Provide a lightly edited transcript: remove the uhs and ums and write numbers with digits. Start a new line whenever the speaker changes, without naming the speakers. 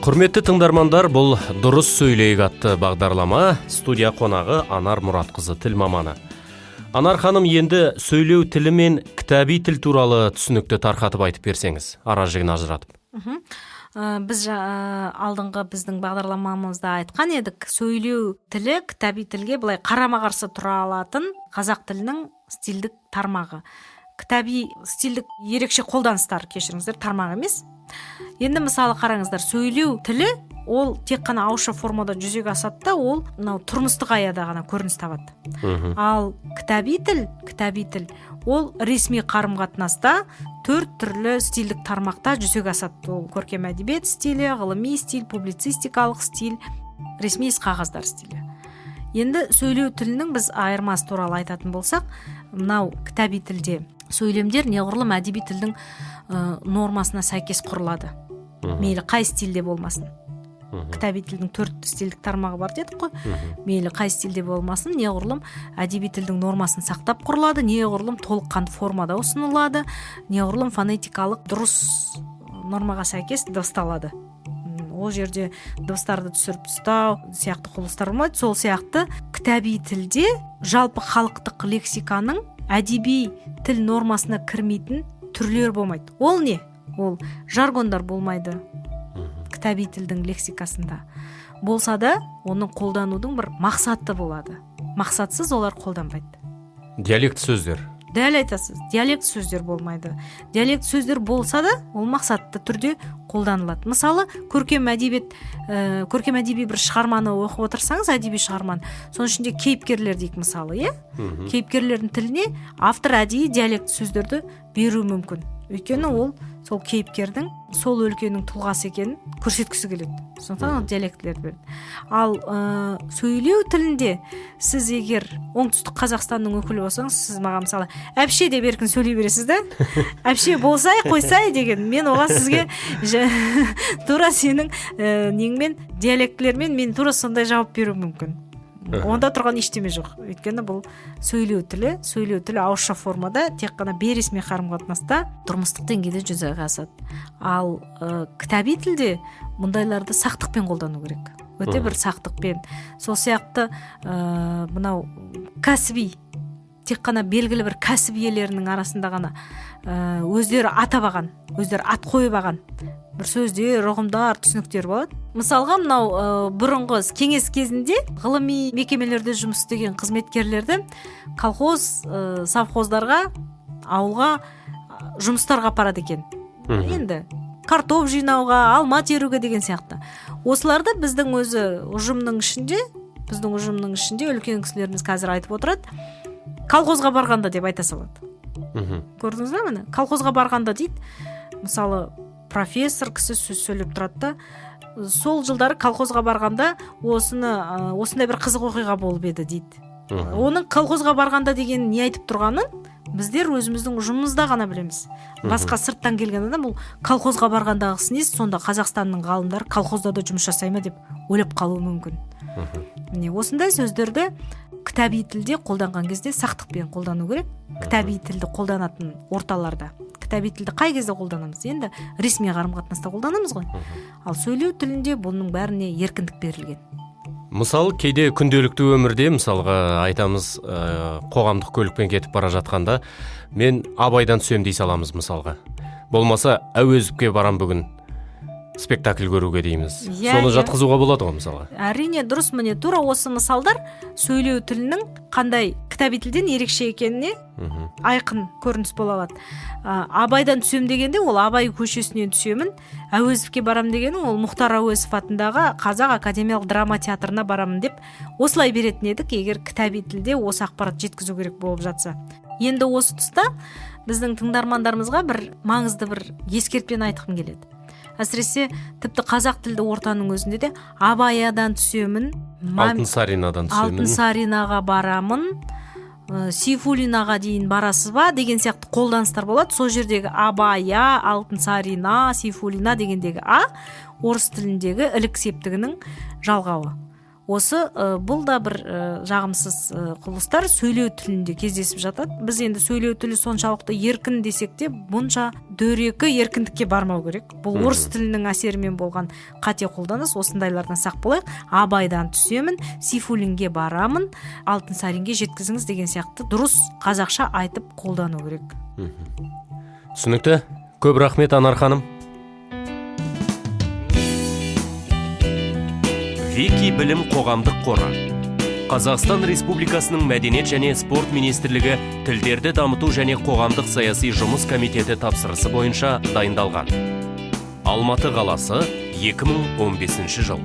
Құрметті тыңдармандар, бұл «Дұрыс сөйлейік» атты бағдарлама. Студия қонағы Анар Мұратқызы, тіл маманы. Анар ханым, енді сөйлеу тілі мен кітаби тіл туралы түсінікті тарқатып айтып берсеңіз, ара жігін ажыратып.
Біз алдыңғы біздің бағдарламамызда айтқан едік, сөйлеу тілі кітаби тілге былай қарама-қарсы тұра алатын қазақ тілінің стильдік тармағы. Кітаби стильдік ерекше қолданыстар, кешіріңіздер, тармағы емес. Енді мысалы қараңыздар, сөйлеу тілі ол тек қана ауызша формада жүзеге асады да, ол тұрмыстық аяда ғана көрініс табады. Ал кітаби тіл ол ресми қарым-қатынаста 4 түрлі стильдік тармақта жүзеге асады. Ол көркем әдебиет стилі, ғылыми стиль, публицистикалық стиль, ресми іс-қағаздар стилі. Енді сөйлеу тілінің біз айырмасы туралы айтатын болсақ, мынау кітаби тілде сөйлемдер неғұрлым әдеби тілдің нормасына сәйкес құрылады. Мейлі қай стильде болмасын. Кітаби тілдің 4 стильдік тармағы бар дедік қой. Мейлі қай стильде болмасын, неғұрлым әдеби тілдің нормасын сақтап құрылады, неғұрлым толыққанды формада ұсынылады, неғұрлым фонетикалық дұрыс нормаға сәйкес дыбысталады. Ол жерде дыбыстарды түсіріп тастау сияқты құбылыстар болмайды. Сол сияқты кітаби тілде жалпы халықтық лексиканың әдеби тіл нормасына кірмейтін түрлер болмайды. Ол не? Ол жаргондар болмайды кітаби тілдің лексикасында. Болса да, оның қолданудың бір мақсаты болады. Мақсатсыз олар қолданбайды.
Диалект сөздер.
Дәл айтасыз, диалект сөздер болмайды. Диалект сөздер болса да, ол мақсатты түрде қолданылады. Мысалы, көркем әдеби бір шығарманы оқып отырсаңыз, әдеби шығарманы, соның ішінде кейіпкерлер дейік мысалы, кейіпкерлердің тіліне автор әдейі диалект сөздерді беру мүмкін. Өйткені ол сол кейіпкердің сол өлкенің тұлғасы екенін көрсеткісі келеді. Сондықтан диалектілерді береді. Ал сөйлеу тілінде сіз егер оңтүстік Қазақстанның өкілі болсаңыз, сіз маған мысалы әпше деп еркін сөйлей бересіз да? Әпше болсай, қойсай деген. Мен оған сізге тура сенің неңмен диалектілермен мен тура сондай жауап беру мүмкін. Онда тұрған ештеме жоқ. Өйткені бұл сөйлеу тілі ауызша формада тек қана бейресми қарым-қатынаста тұрмыстық деңгейде жүзеге асады. Ал кітаби тілде мұндайларды сақтықпен қолдану керек. Өте бір сақтықпен. Сол сияқты мынау кәсіби, тек қана белгілі бір кәсіп иелерінің арасында ғана өздері атап ат қойып алған бір сөздер, ұғымдар, түсініктер болады. Мысалға, мынау бұрынғы кеңес кезінде ғылыми мекемелерде жұмыс істеген қызметкерлерді колхоз, совхоздарға, ауылға жұмыстарға апарады екен. Енді картоп жинауға, алма теруге деген сияқты. Осыларды біздің ұжымның ішінде үлкен кісілеріміз қазір айтып отырады. Колхозға барғанда деп айта салады. Көрдіңіз бе мені? Колхозға барғанда дейді, мысалы, профессор кісі сөз сөйлеп тұрады да, сол жылдары колхозға барғанда осындай бір қызық оқиға болып еді дейді. Оның колхозға барғанда деген не айтып тұрғанын біздер өзіміздің ұжымымызда ғана білеміз. Басқа сырттан келген адам бұл колхозға барғандағысы несі, сонда Қазақстанның ғалымдары колхозда да жұмыс жасай ма деп ойлап қалуы мүмкін. Міне осындай сөздерді кітаби тілде қолданған кезде сақтықпен қолдану керек. Кітаби тілді қолданатын орталарда. Кітаби тілді қай кезде қолданамыз? Енді ресми қарым-қатынаста қолданамыз ғой. Ал сөйлеу тілінде бұның бәріне еркіндік берілген.
Мысалы, кейде күнделікті өмірде, мысалға айтамыз, қоғамдық көлікпен кетіп бара жатқанда, мен Абайдан түсем дей саламыз мысалға. Болмаса, Әуезовке барам бүгін спектакль көруге дейміз. Соны жатқызуға болады ғой мысалға.
Әрине, дұрыс. Міне тура осы мысалдар сөйлеу тілінің қандай кітаби тілден ерекше екеніне айқын көрініс бола алады. Абайдан түсем дегенде ол Абай көшесінен түсемін, Әуезовке барам дегенің ол Мұхтар Әуезов атындағы Қазақ академиялық драма театрына барамын деп осылай беретін едік, егер кітаби тілде осы ақпарат жеткізу керек болып жатса. Енді осы тұста біздің тыңдармандарымызға бір маңызды бір ескертпені айтқым келеді. Әсіресе тіпті қазақ тілді ортаның өзінде де Абайдан түсемін, Алтынсаринаға барамын, Сейфуллинаға дейін барасыз ба деген сияқты қолданыстар болады. Сол жердегі Абая, Алтынсарина, Сейфуллина дегендегі орыс тіліндегі ілік септігінің жалғауы. осы бұл да бір жағымсыз құбылыстар сөйлеу тілінде кездесіп жатады. Біз енді сөйлеу тілі соншалықты еркін десек те, бұнша дөрекі еркіндікке бармау керек. Бұл орыс тілінің әсерімен болған қате қолданыс. Осындайлардан сақ болайық. Абайдан түсемін, Сейфуллинге барамын, Алтынсаринге жеткізіңіз деген сияқты дұрыс қазақша айтып қолдану керек.
Түсінікті. Көп рахмет, Анар ханым. Вики білім қоғамдық қоры. Қазақстан Республикасының Мәдениет және спорт министрлігі тілдерді дамыту және қоғамдық саяси жұмыс комитеті тапсырысы бойынша дайындалған. Алматы қаласы, 2015 жыл.